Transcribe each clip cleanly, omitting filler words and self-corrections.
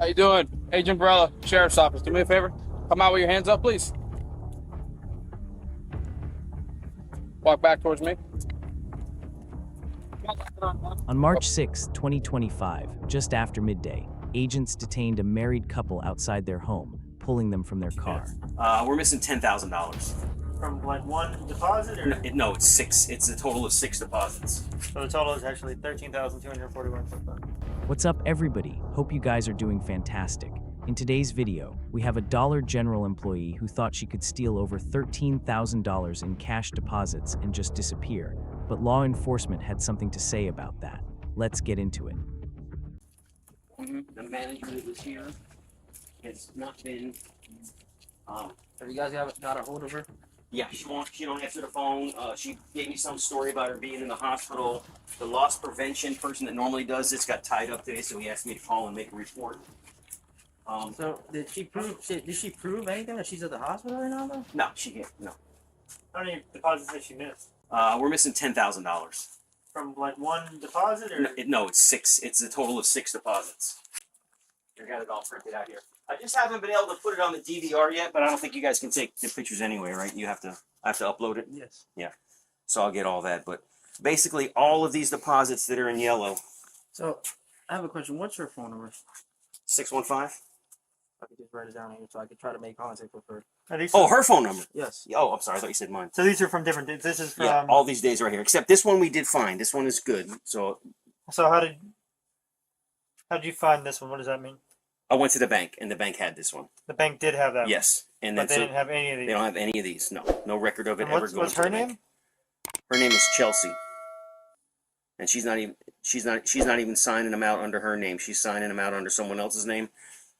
How you doing? Agent Barella, Sheriff's Office. Do me a favor. Come out with your hands up, please. Walk back towards me. On March 6, 2025, just after midday, agents detained a married couple outside their home, pulling them from their car. We're missing $10,000. From like one deposit, or No, it's six. It's a total of 6 deposits. so the total is actually 13,241. What's up, everybody? Hope you guys are doing fantastic. In today's video, we have a Dollar General employee who thought she could steal over $13,000 in cash deposits and just disappear, but law enforcement had something to say about that. Let's get into it. The management was here. It's not been. Have you guys got a hold of her? Yeah, she don't answer the phone. She gave me some story about her being in the hospital. The loss prevention person that normally does this got tied up today, so he asked me to call and make a report. So did she prove anything that she's at the hospital right now, though? No, she can't. No. How many deposits did she miss? We're missing $10,000. From like one deposit, or No, it's 6. It's a total of 6 deposits. I got it all printed out here. I just haven't been able to put it on the DVR yet, but I don't think you guys can take the pictures anyway, right? I have to upload it. Yes. Yeah. So I'll get all that, but basically all of these deposits that are in yellow. So I have a question. What's her phone number? 615. I could just write it down here so I could try to make contact with her. are these? Oh, her phone number. Yes. Oh, I'm sorry. I thought you said mine. So these are from different. This is from. Yeah, all these days right here, except this one we did find. This one is good. So So how did you find this one? What does that mean? I went to the bank, and the bank had this one. The bank did have that. Yes, and But then they didn't have any of they these. don't have any of these. No record of it And ever what's going to her the name? bank. Her name is Chelsea, and she's not even signing them out under her name. She's signing them out under someone else's name.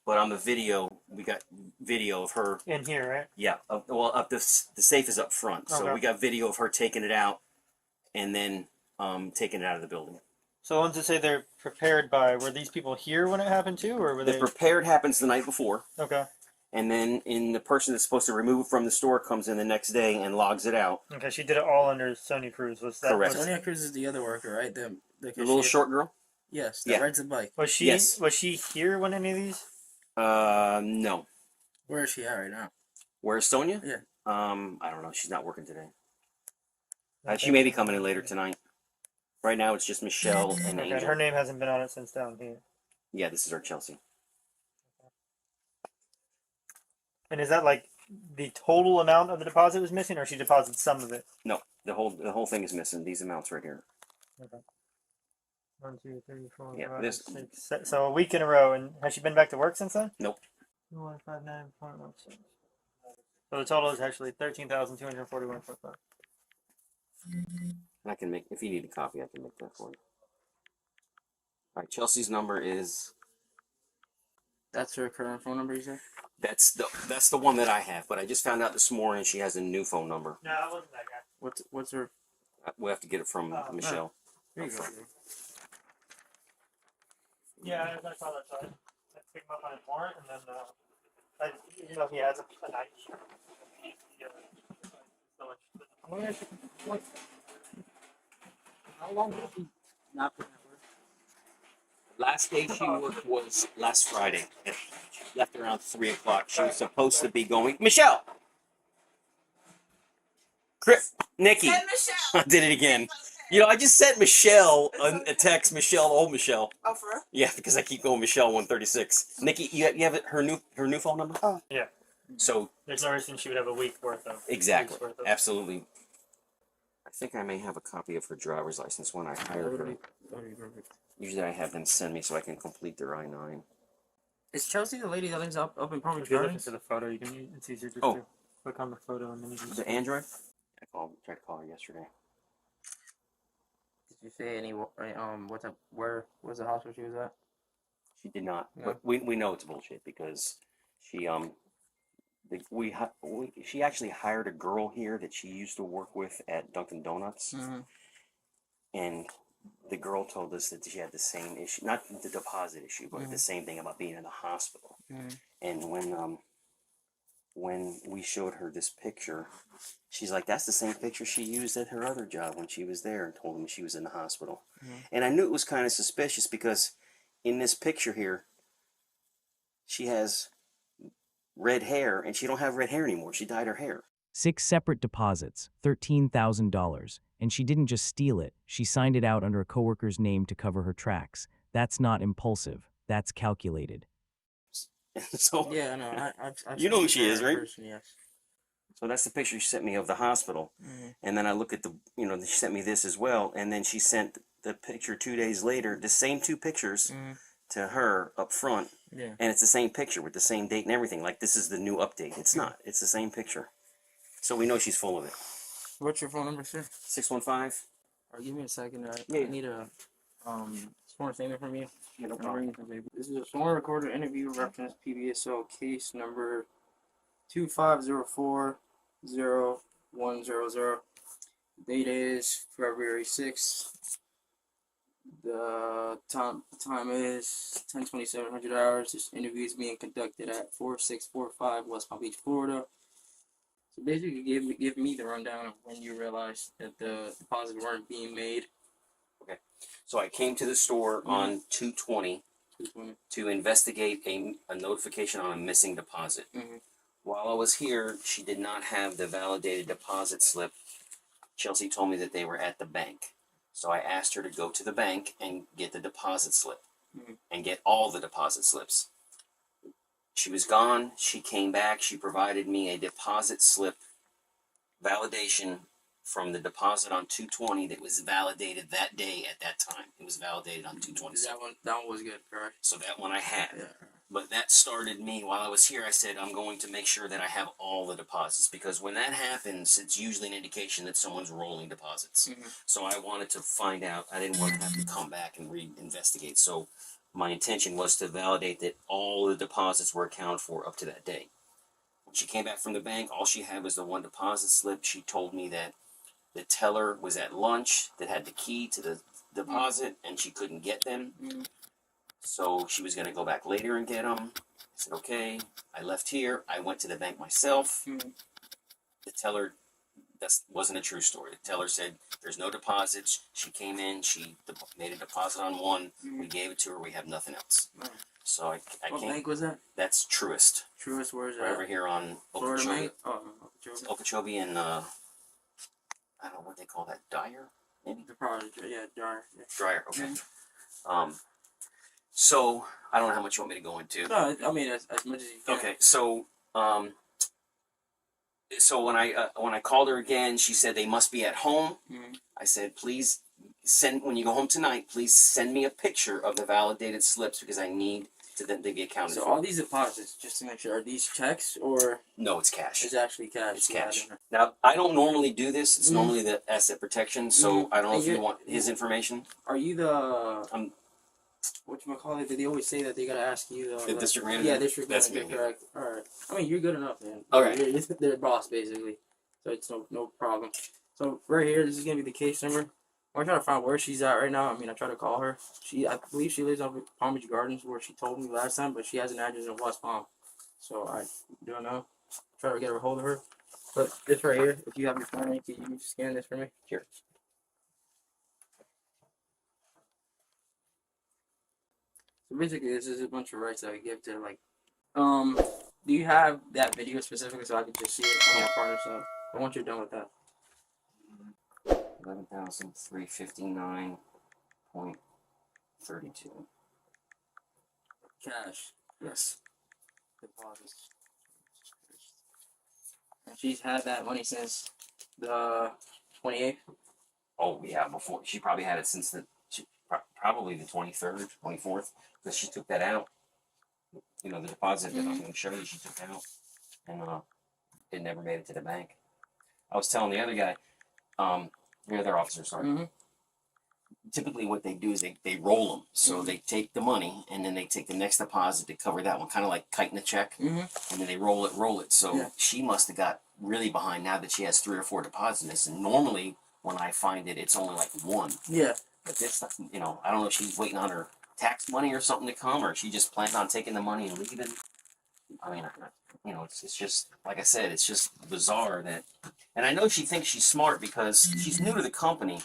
But on the video, we got video of her. In here, right? Yeah, up the safe is up front, so Okay. we got video of her taking it out, and then taking it out of the building. So once you say they're prepared by, were these people here when it happened too, or were The they? prepared happens the night before, Okay. and then the person that's supposed to remove it from the store comes in the next day and logs it out. Okay. She did it all under Sony Cruz. Was that? Correct. Sonia Cruz is the other worker, right? The The little short girl? Yes. That Yeah. rides the bike. Was she? Yes. Was she here when any of these? No. Where is she at right now? Where's Sonia? Yeah. I don't know. She's not working today. She may be coming in later tonight. Right now, it's just Michelle and Okay. Angel. Her name hasn't been on it since down here. Yeah, this is our Chelsea. And is that like the total amount of the deposit was missing, or she deposited some of it? No, the whole thing is missing. These amounts right here. Okay. 1, 2, 3, 4, Yeah, 5, this- 6. So a week in a row, and has she been back to work since then? Nope. 159.16. So the total is actually 13,241.5. I can make, if you need a copy, I can make that for you. All right, Chelsea's number is, That's her current phone number, you said? that's the one that I have, but I just found out this morning she has a new phone number. No, that wasn't that guy. What's her? We'll have to get it from Michelle. Here you go. Yeah, I saw that side. I picked him up on his warrant, and then he has an ID. Yeah. So much. How long has she not been at work? Last day she worked was last Friday. She left around 3 o'clock. She was supposed to be going. Michelle! Nikki! I did it again. You know, I just sent Michelle a text. Michelle, old Michelle. Oh, for real? Yeah, because I keep going Michelle 136. Nikki, you have her new phone number? Oh. Yeah. So There's no reason she would have a week worth of. exactly, week's worth of- absolutely. I think I may have a copy of her driver's license when I hired her. Usually I have them send me so I can complete their I-9. Is Chelsea the lady that lives up in Palm Beach If you're looking Gardens? for the photo, you can. It's easier just Oh. to click on the photo and then you can. The Android? Tried to call her yesterday. Did you say any? Where was the hospital she was at? She did not, No. but we know it's bullshit because she she actually hired a girl here that she used to work with at Dunkin' Donuts, Mm-hmm. and the girl told us that she had the same issue, not the deposit issue, but the same thing about being in the hospital. And when we showed her this picture, she's like, "That's the same picture she used at her other job when she was there," and told him she was in the hospital. And I knew it was kind of suspicious because in this picture here, she has red hair, and she don't have red hair anymore. She dyed her hair. 6 separate deposits, $13,000. And she didn't just steal it, she signed it out under a coworker's name to cover her tracks. That's not impulsive, that's calculated. So Yeah, I know. I've you know who she spoken to is, her in right? person, yes. So that's the picture she sent me of the hospital. And then I look at the, she sent me this as well. And then she sent the picture 2 days later, the same 2 pictures to her up front. Yeah. And it's the same picture with the same date and everything. Like, this is the new update. It's not. It's the same picture. So we know she's full of it. What's your phone number, sir? 615. Give me a second. Yeah. I need a sworn statement from you. Yeah, no problem. This is a sworn recorded interview reference PBSO case number 250401000. Date is February 6th. The time is 10:2700 hours. This interview is being conducted at 4645 West Palm Beach, Florida. So basically, give me the rundown of when you realized that the deposits weren't being made. Okay. So I came to the store on 2/20 to investigate a notification on a missing deposit. While I was here, she did not have the validated deposit slip. Chelsea told me that they were at the bank. So I asked her to go to the bank and get the deposit slip and get all the deposit slips. She was gone. She came back. She provided me a deposit slip validation from the deposit on 2/20 that was validated that day at that time. It was validated on 2/20. That one was good, correct? So that one I had. Yeah. But that started me, while I was here, I said, I'm going to make sure that I have all the deposits. Because when that happens, it's usually an indication that someone's rolling deposits. So I wanted to find out. I didn't want to have to come back and re-investigate. So my intention was to validate that all the deposits were accounted for up to that day. When she came back from the bank, all she had was the one deposit slip. She told me that the teller was at lunch that had the key to the deposit, and she couldn't get them. So she was going to go back later and get them. I said, okay. I left here. I went to the bank myself. The teller, that wasn't a true story. The teller said, there's no deposits. She came in. She made a deposit on one. We gave it to her. We have nothing else. So I What can't. bank was that? That's Truist. Truist, where is that? Right over here on Florida Okeechobee. Bank? Oh, Okeechobee. Okeechobee and, I don't know what they call that. Dyer? Maybe? Probably, yeah, Dryer. Yeah. Dryer, okay. So I don't know how much you want me to go into. No, I mean as much as you can. Okay, so when I called her again, she said they must be at home. I said, please when you go home tonight, please send me a picture of the validated slips because I need them to be accounted So for. all these deposits, just to make sure, are these checks or No, it's cash. it's actually cash? It's cash. Now, I don't normally do this. It's normally the asset protection, so I don't know And if you want his information. Are you the whatchamacallit? Did they always say that they gotta ask you The district manager? Yeah, district That's manager, me. correct. Alright. I mean, you're good enough, man. Alright. You're their boss, basically. So it's no problem. So right here, this is gonna be the case number. I'm trying to find where she's at right now. I mean, I try to call her. I believe she lives on Palm Beach Gardens, where she told me last time, but she has an address in West Palm. So I don't know. Try to get a hold of her. But this right here, if you have your phone, can you scan this for me? Sure. So basically, this is a bunch of rights that I give to, like, do you have that video specifically so I can just see it on my partner? So once you're done with that. 11,359.32. Cash Yes. deposits. And she's had that money since the 28th. Oh yeah, before she probably had it since probably the 23rd, 24th, because she took that out. You know, the deposit that I'm going to show you, she took out, and it never made it to the bank. I was telling the other guy, the other officer, sorry. Typically, what they do is they roll them, so they take the money and then they take the next deposit to cover that one, kind of like kiting a check, and then they roll it. So she must have got really behind now that she has 3 or 4 deposits in this, and normally when I find it, it's only like 1. Yeah. But this, you know, I don't know if she's waiting on her tax money or something to come, or she just plans on taking the money and leaving. I mean, you know, it's just, like I said, it's just bizarre that, and I know she thinks she's smart because she's new to the company,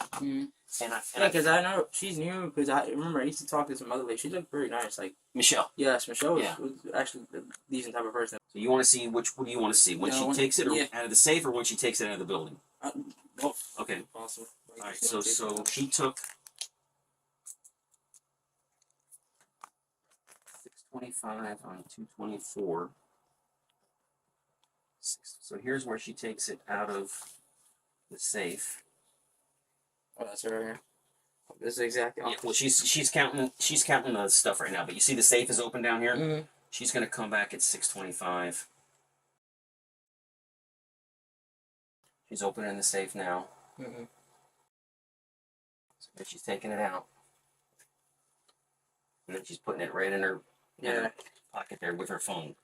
And Yeah, because I know she's new. Because I remember I used to talk to some other lady. She looked pretty nice. Like Michelle. yes, Michelle was, Yeah. was actually a decent type of person. So you want to see what do you want to see? When she takes it out of the safe, or when she takes it out of the building? Both. Okay. Awesome. All right. So she took 625 on 224. So here's where she takes it out of the safe. Oh, that's right here. This is exactly. Yeah, well, she's counting the stuff right now. But you see the safe is open down here. Mm-hmm. She's gonna come back at 625. She's opening the safe now. Mm-hmm. So she's taking it out, and then she's putting it right in her pocket there with her phone,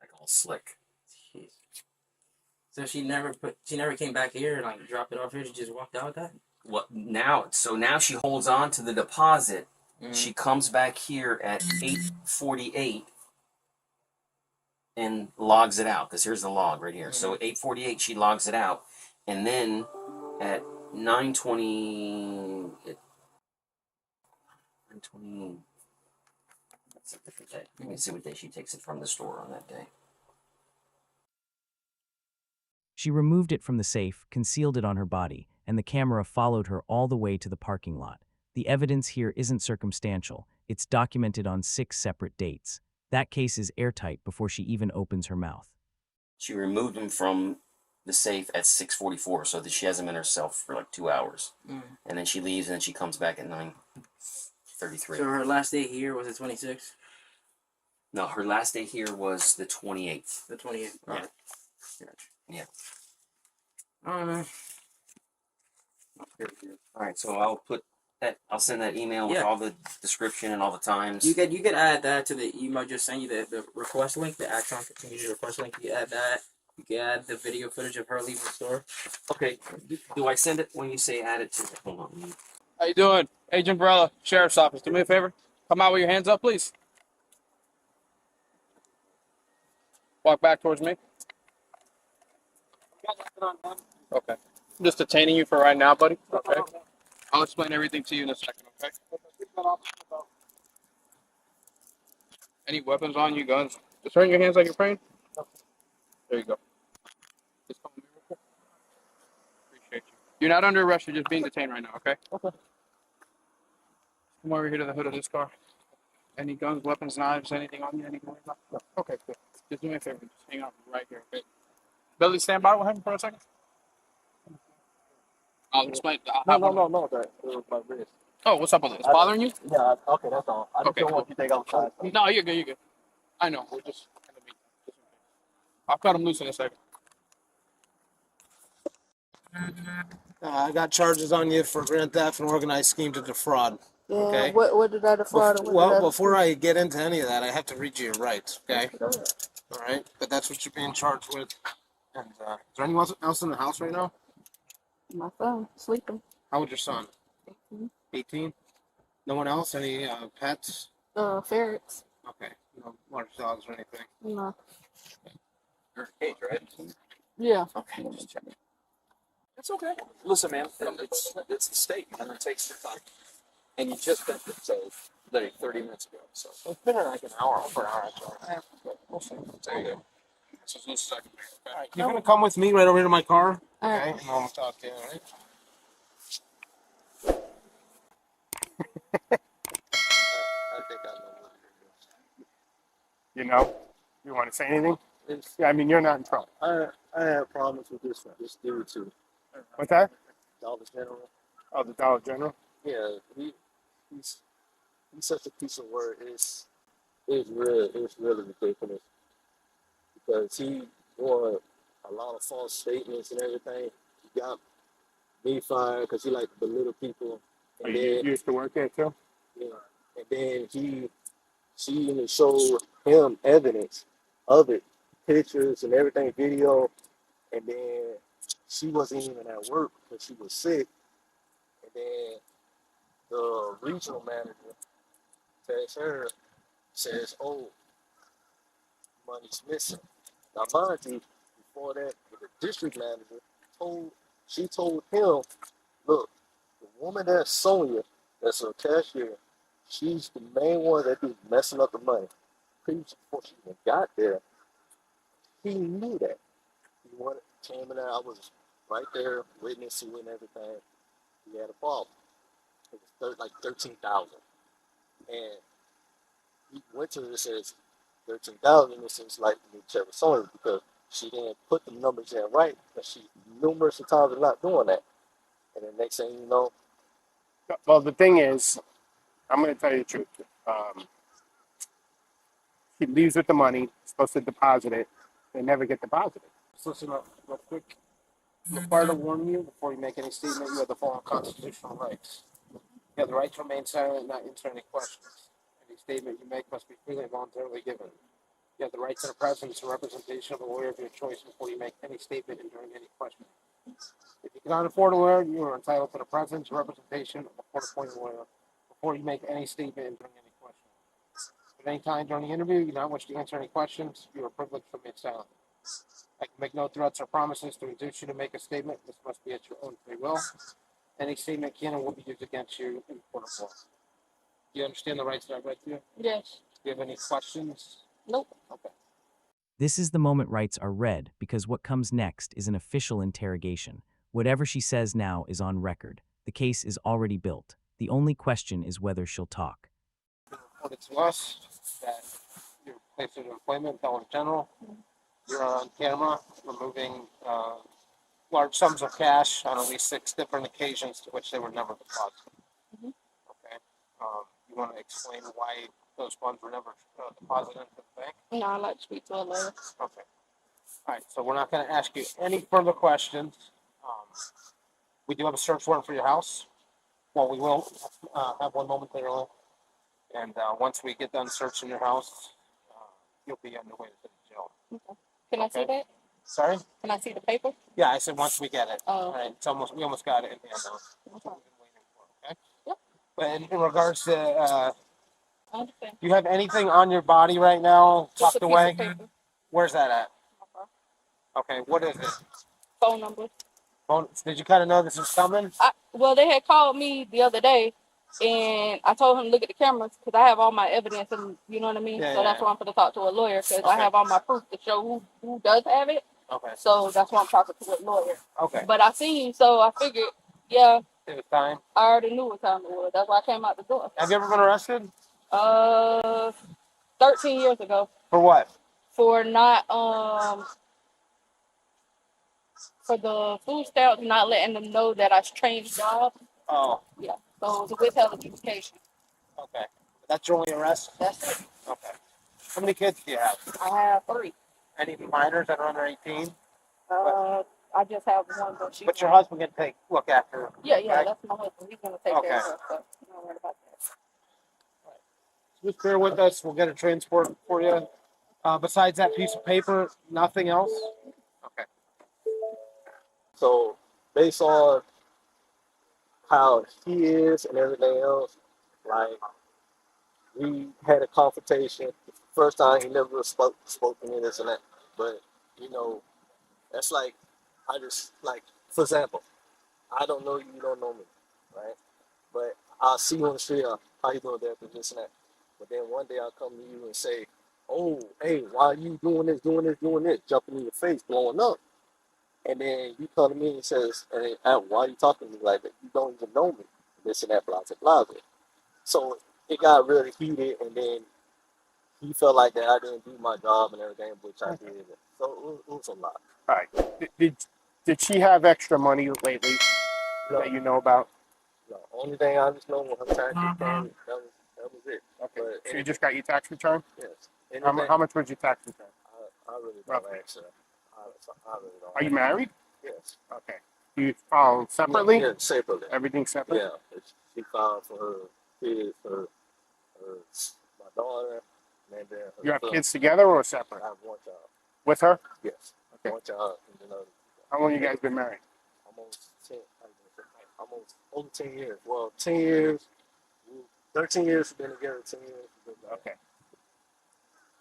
like all slick. Jeez. So she never came back here and like dropped it off here. She just walked out with that. What now? So now she holds on to the deposit. Mm-hmm. She comes back here at 8:48 and logs it out, because here's the log right here. Mm-hmm. So at 8:48 she logs it out, and then at 9:20. That's a different day. Let me see what day she takes it from the store on that day. She removed it from the safe, concealed it on her body, and the camera followed her all the way to the parking lot. The evidence here isn't circumstantial. It's documented on 6 separate dates. That case is airtight before she even opens her mouth. She removed him from the safe at 6:44, so that she has him in herself for like 2 hours. And then she leaves, and then she comes back at 9:33. So her last day here was the 26th? No, her last day here was the 28th. The 28th. Yeah. Right. Gotcha. Yeah. All right, so I'll send that email with all the description and all the times. You could add that to the email. Just send you the request link, the Axon community request link. You add that. You can add the video footage of her leaving the store. Okay. Do I send it when you say add it to? Hold on. How you doing? Agent Varela, Sheriff's Office. Do me a favor. Come out with your hands up, please. Walk back towards me. Okay. I'm just detaining you for right now, buddy. Okay. I'll explain everything to you in a second, okay? Any weapons on you, guns? Just turn your hands like you're praying. There you go. Just call me real quick. Appreciate you. You're not under arrest. You're just being detained right now, okay? Okay. Come over here to the hood of this car. Any guns, weapons, knives, anything on you? Anything like that? No. Okay, cool. Just do me a favor. Just hang out right here, okay? Billy, stand by with him for a second. I'll explain. No. That was my wrist. Oh, what's up with it? It's bothering you? Yeah. Okay, that's all. I just don't want you to think I'm trying. No, you're good. You're good. I know. We're just kind of meet. I'll cut him loose in a second. I got charges on you for grand theft and organized scheme to defraud. Yeah. Okay. What did I defraud? Before I get into any of that, I have to read you your rights. Okay. All right. But that's what you're being charged with. And is there anyone else in the house right now? My phone, sleeping. How old's your son? 18. No one else? Any pets? Ferrets. Okay. No large dogs or anything. No. You're in a cage, right? Yeah. Okay. Just checking. It's okay. Listen, man, it's a state, and it takes your time. And you just been so like 30 minutes ago. So It's been like an hour, over an hour actually. we'll see. There you go. So it's a second. All right, you're gonna come with me right over to my car. All Okay, right. and I'll talk to you. All right. I think I know what You know? You want to say anything? Yeah, I mean, you're not in trouble. I have problems with this dude too. What's that? Dollar General. Oh, the Dollar General? Yeah, he's such a piece of work. It's really ridiculous because he wore a lot of false statements and everything. He got me fired because he liked to belittle people. Oh, And you then, used to work there too? yeah, and then she even showed him evidence of it, pictures and everything, video. And then she wasn't even at work because she was sick. And then the regional manager texts her, says, "Oh, money's missing." Now, mind you, before that, the district manager told him, "Look, woman that's Sonia, that's a cashier, she's the main one that be messing up the money. Previous before she even got there, he knew that. He wanted came in there. I was right there, witnessing and everything. He had a problem. It was like 13,000, and he went to her and says 13,000. It seems like we check with Sonya because she didn't put the numbers in right, and she numerous times are not doing that. And the next thing you know, Well, the thing is, I'm going to tell you the truth. She leaves with the money, supposed to deposit it. They never get deposited. Just listen up real quick. I'm required to warn you before you make any statement. You have the following constitutional rights. You have the right to remain silent and not answer any questions. Any statement you make must be freely and voluntarily given. You have the right to the presence and representation of a lawyer of your choice before you make any statement and during any questioning. If you cannot afford a lawyer, you are entitled to the presence and representation of a court-appointed lawyer before you make any statement and during any questioning. At any time during the interview you do not wish to answer any questions, you are privileged to remain silent. I can make no threats or promises to induce you to make a statement. This must be at your own free will. Any statement can and will be used against you in court of law. Do you understand the rights that I read to you? Yes. Do you have any questions? Nope. Okay. This is the moment rights are read because what comes next is an official interrogation. Whatever she says now is on record. The case is already built. The only question is whether she'll talk. Reported to us that you're placed in employment, felon general. You're on camera removing large sums of cash on at least 6 different occasions to which they were never deposited. Mhm. Okay. You want to explain why those funds were never deposited into the bank? No, I'd like to speak to a lawyer. Okay. All right. So we're not going to ask you any further questions. We do have a search warrant for your house. Well, we will have one momentarily. And once we get done searching your house, you'll be on your way to the jail. Okay. Can I see Okay. that? Sorry? Can I see the paper? Yeah, I said once we get it. Oh. All right. We almost got it in hand now. That's what Okay. we've been waiting for. Okay. Yep. But in regards to, I understand. do you have anything on your body right now Just a tucked piece away? of paper. Where's that at? Okay. Okay. What is it? Phone number. Did you kind of know this was coming? Well, they had called me the other day, and I told him to look at the cameras because I have all my evidence, and you know what I mean. Yeah, so that's yeah. why I'm going to talk to a lawyer because I Okay. have all my proof to show who does have it. Okay. So that's why I'm talking to a lawyer. Okay. But I seen you, so I figured, yeah, It was time. I already knew what time it was. That's why I came out the door. Have you ever been arrested? 13 years ago For what? for not for the food stamps, not letting them know that I changed jobs. Oh. Yeah. So it was a withheld education. Okay. That's your only arrest? That's it. Okay. How many kids do you have? I have 3. Any minors that are under 18? I just have one, but she's. But your husband can look after her. Yeah, right? that's my husband. He's gonna take care of her. So I'm not worried about that. Just bear with us. We'll get a transport for you. Besides that piece of paper, nothing else? Okay. so based on how he is and everything else, like we had a confrontation. First time he never spoke to me this and that, but you know, that's like I just like for example, I don't know you, you don't know me, right? But I'll see you on the street. How you doing there? This and that. But then one day I'll come to you and say, "Oh, hey, why are you doing this, jumping in your face, blowing up?" And then you come to me and says, "Why are you talking to me like that? You don't even know me." This and that, blah blah blah. So it got really heated, and then he felt like that I didn't do my job and everything, which I did. So it was a lot. All right. Did she have extra money lately that you know about? No, only thing I just know when her tax return, that was it. Okay. But So you just got your tax return? yes. How much was your tax return? I really don't Roughly. answer. I really don't. Are you married? Yes. Okay. You file separately? Yeah, separately. Everything separate? Yeah. She filed for her kids, for my daughter, and then her You have son. kids together or separate? I have one child. With her? Yes. Okay. One child. And then How long you guys been married? almost 10. Almost over 10 years. Well, 10 years. 13 years we've been together. 10 years we've been married. Okay.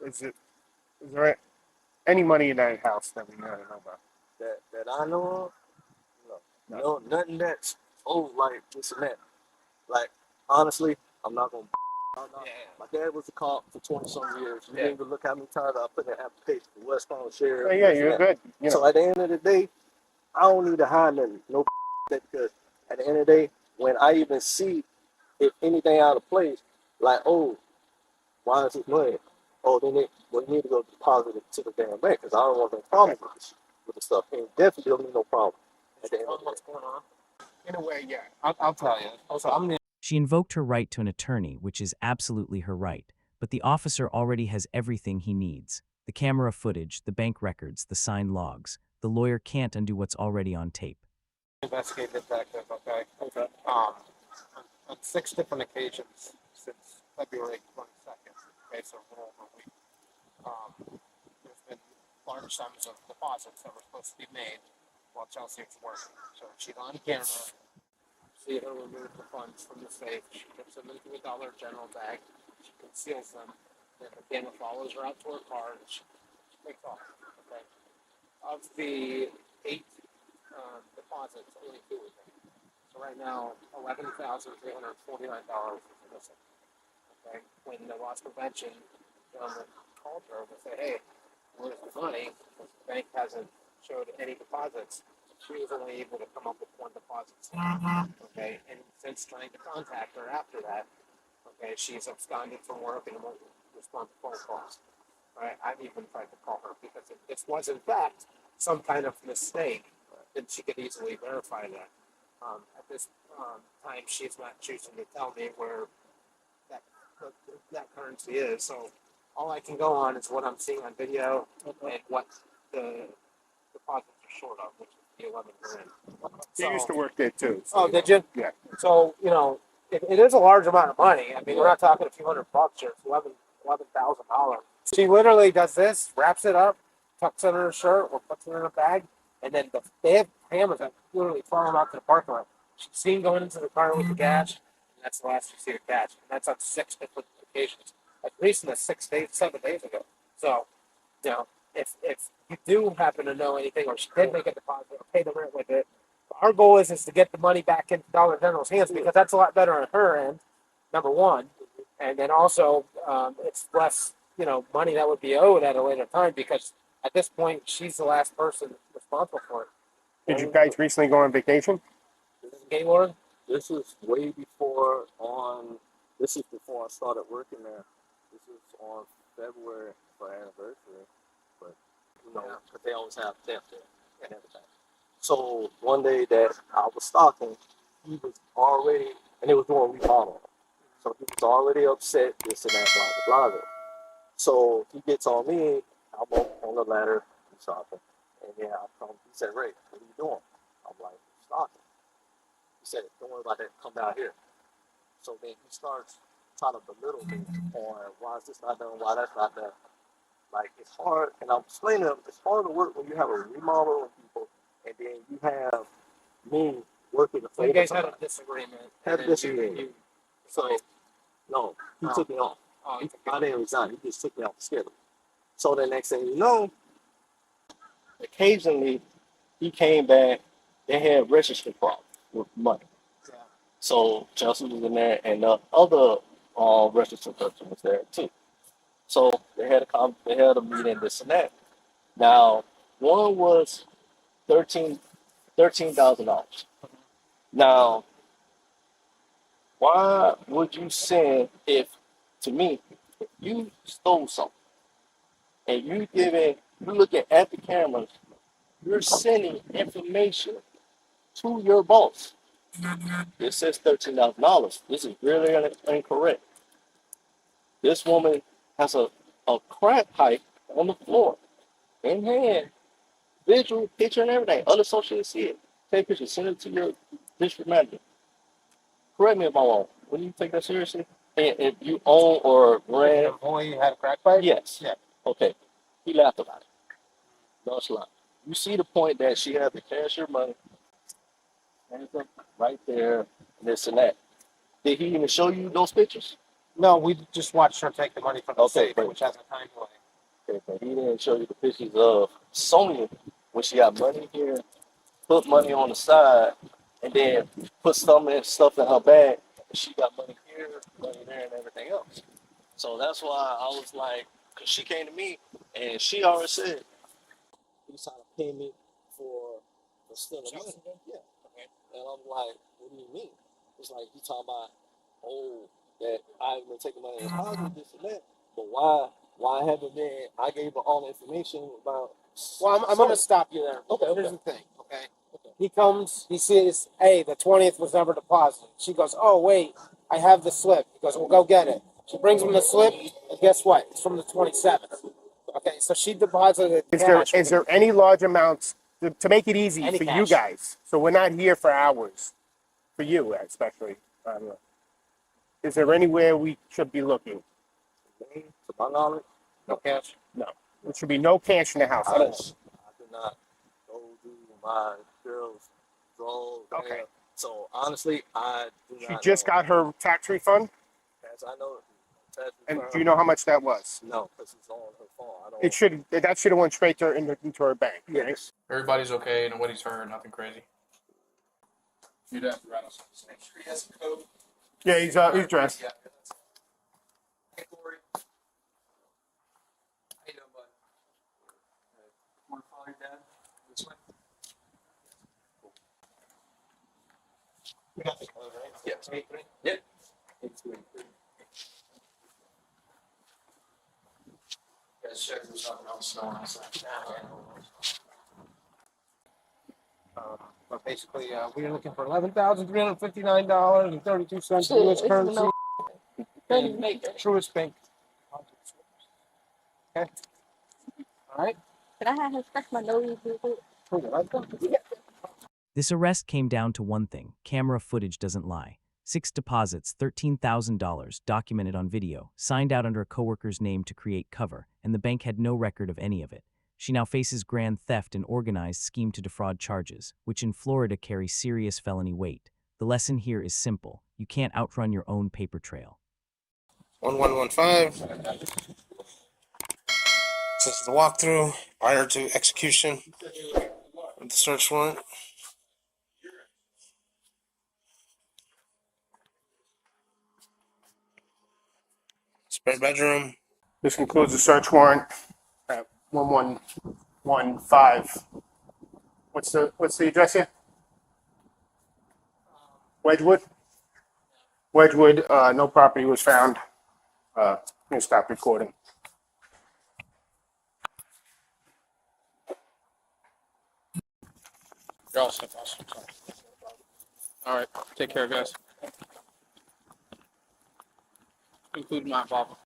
Is there any money in that house that we know about? That I know of, no, nothing that's oh, like this and that. Like, honestly, I'm not gonna. Yeah. My dad was a cop for 20 some years. You Yeah. didn't even look how many times I put in an application for West Palm Sheriff. Yeah, this and you're that. good. You know. So at the end of the day, I don't need to hide nothing. No because at the end of the day, when I even see if anything out of place, like, oh, why is this money? Oh, then we need to go deposit it to the damn bank because I don't want no problem with the stuff. And definitely no problem at the end of the What's day. going on? In a way, yeah. I'll tell you. Also, I'm the She invoked her right to an attorney, which is absolutely her right, but the officer already has everything he needs. The camera footage, the bank records, the signed logs. The lawyer can't undo what's already on tape. investigative detective, okay? Okay. On 6 different occasions since February 22nd, okay, so a little over a week, there's been large sums of deposits that were supposed to be made while Chelsea was working. So she's on camera, see her remove the funds from the safe, she puts them into a Dollar General bag, she conceals them, then the camera follows her out to her car, and she takes off, okay? Of the 8 deposits, only 2 were made. So right now, $11,349 is missing. Okay, when the loss prevention gentleman called her to say, "Hey, where's the money?" Because the bank hasn't showed any deposits. She was only able to come up with 1 deposit. Okay, and since trying to contact her after that, okay, she's absconded from work and won't respond to phone calls. Right, I've even tried to call her because if this was in fact some kind of mistake, then she could easily verify that. At this time, she's not choosing to tell me where that that currency is. So all I can go on is what I'm seeing on video and what the deposits are short of, which is the 11 grand. You used to work there too. So Oh, did you? Yeah. So, it is a large amount of money. I mean, we're not talking a few $100 here. It's $11,000. She literally does this, wraps it up, tucks it in her shirt, or puts it in a bag, and then they have cameras that literally follow them out to the parking lot. She's seen going into the car with the cash, and that's the last you see her cash. And that's on 6 different occasions. At least in the 7 days ago. So, if you do happen to know anything, or she did make a deposit or pay the rent with it, our goal is to get the money back into Dollar General's hands because that's a lot better on her end, number one, and then also it's less money that would be owed at a later time because at this point she's the last person responsible for it. Did you guys recently go on vacation? Gaylord? This is way before this is before I started working there. This is on February for anniversary, but because they always have theft there and everything. So one day that I was stalking, he was already, and it was doing remodel. So he was already upset, this and that, blah, blah, blah. So he gets on me, I'm on the ladder, he's stalking. And then he said, "Ray, what are you doing?" I'm like, "Stalking." He said, "Don't worry about that, come down here." So then he starts trying to belittle me on why is this not done, why that's not done. Like, it's hard, and I'm explaining to him, it's hard to work when you have a remodel of people, and then you have me working the So you guys had a disagreement. Had a disagreement. So, no, he took me off. Oh, I didn't resign, he just took me off the schedule. So the next thing you know, occasionally, he came back, they had registry problems with money. yeah. So Chelsea was in there, and the other registered person was there too. So they had a meeting, this and that. Now, one was $13,000. Now, why would you send if you stole something and you looking at the cameras, you're sending information to your boss. This says $13,000. This is really incorrect. This woman has a crack pipe on the floor in hand, visual, picture, and everything. Other associates see it. Take pictures, send it to your district manager. Correct me if I'm wrong. Wouldn't you take that seriously? And if you own or An ran, employee had a crack pipe? yes. Yeah. Okay. He laughed about it. No, it's not. You see the point that she had the cashier money, hands up right there, this and that. Did he even show you those pictures? No, we just watched her take the money from the Okay, safe, but- which has a time delay. Okay, but he didn't show you the pictures of Sonya when she got money here, put money on the side, and then put some stuff in her bag. And she got money here, money there, and everything else. So that's why I was like, because she came to me and she already said he was trying to pay me for stealing money. Yeah. And I'm like, what do you mean? It's like you talking about, oh, that I've been taking money in deposit, this and that. But why haven't been? I gave her all the information about. Well, I'm going to stop you there. Okay, Here's okay. the thing, okay? He comes, he sees, hey, the 20th was never deposited. She goes, oh, wait, I have the slip. He goes, well, go get it. She brings him the slip, and guess what? It's from the 27th. Okay, so she deposited cash. Is there any large amounts, to make it easy Any for cash. you guys, so we're not here for hours, for you especially, I don't know. Is there anywhere we should be looking? To my knowledge, no cash. No. There should be no cash in the house I at all. do not go do my girl's drugs. Okay. So honestly, I do She not just know. got her tax refund, As I know, and do you know how much that was? No, because it's on her phone. I don't. That should have went straight to into her bank. Right? Yes. Everybody's okay. Nobody's hurt. Nothing crazy. Your dad rattles. Make sure he has a coat. Yeah, he's dressed. Yeah. Hey, Corey. How you doing, bud? Want to follow your dad this way? We got the code, right? Yes. Yep. Guys, check this out. I'm snowing outside. But basically, we're looking for $11,359.32 U.S. currency. Doesn't make it. Truist Bank. Okay. All right. Can I have him scratch my nose real quick? This arrest came down to one thing: camera footage doesn't lie. 6 deposits, $13,000, documented on video, signed out under a coworker's name to create cover, and the bank had no record of any of it. She now faces grand theft and organized scheme to defraud charges, which in Florida carry serious felony weight. The lesson here is simple: you can't outrun your own paper trail. 1115. This is the walkthrough prior to execution of the search warrant. Spare bedroom. This concludes the search warrant at 1115. What's the address here? Wedgwood. Wedgwood. No property was found. I'm gonna stop recording. You're all set, boss. All right. Take care, guys. Include my Bob.